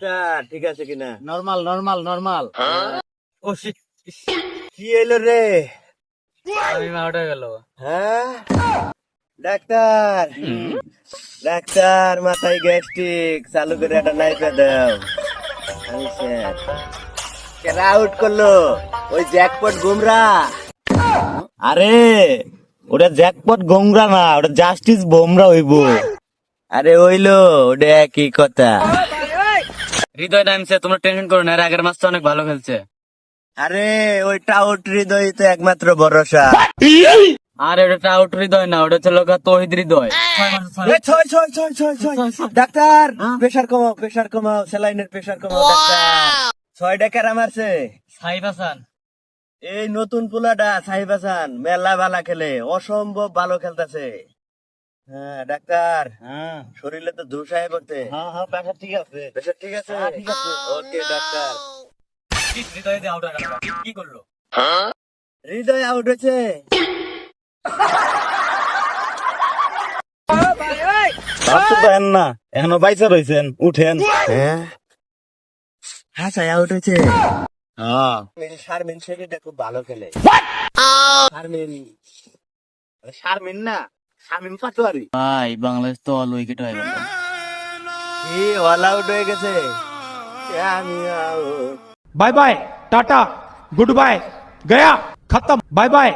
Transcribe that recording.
Doctor ঠিক আছে কিনা? Normal normal normal. ও কি এলো রে? আমি আউট হয়ে গেল। হ্যাঁ ডাক্তার, ডাক্তার মাথায় গ্যাস্ট্রিক, চালু করে একটা নাইপে দাও। আমি শেষ। কেন আউট করলো? ওই জ্যাকপট গুমরা। আরে ওটা জ্যাকপট গুমরা না, ওটা জাস্টিস বুমরা হইব। আরে হইলো, ওটা কি কথা? হৃদয় নামছে, তোমরা টেনশন করো না, এর আগের ম্যাচটা অনেক ভালো খেলছে। আরে ওইটা আউট হৃদয় তো একমাত্র ভরসা। আর ওটা আউট হৃদয় না, ওটা হচ্ছে লোক তহিদ হৃদয়। ছয় ছয় ছয় ছয় ছয় ডাক্তার, প্রেসার কমাও, প্রেসার কমাও, স্যালাইনের প্রেসার কমাও ডাক্তার। 6টা কেরা মারছে? সাইফ হাসান। এই নতুন পোলাটা সাহিব হাসান মেলা ভালো খেলে, অসম্ভব ভালো খেলতেছে। হ্যাঁ ডাক্তার, শরীরে তো ধূসায় পড়তে। হ্যাঁ প্রেসার ঠিক আছে। প্রেসার ঠিক আছে? ঠিক আছে। ওকে ডাক্তার। হৃদয় দিয়ে আউট হয়ে গেল, কি করলো? হৃদয় আউট হয়েছে। না এখনো বাইসা রয়েছেন, উঠেন। হ্যাঁ হ্যাঁ সাই আউট হয়েছে। হ্যাঁ শারমিন শেরিটা খুব ভালো খেলে। শারমিন, শারমিন না, শামিম পাটোয়ারি। ভাই বাংলাদেশ তো অল উইকেট হয়ে গেল। কি অল আউট হয়ে গেছে? আমি out. Bye bye tata goodbye गया खत्म बाय बाय।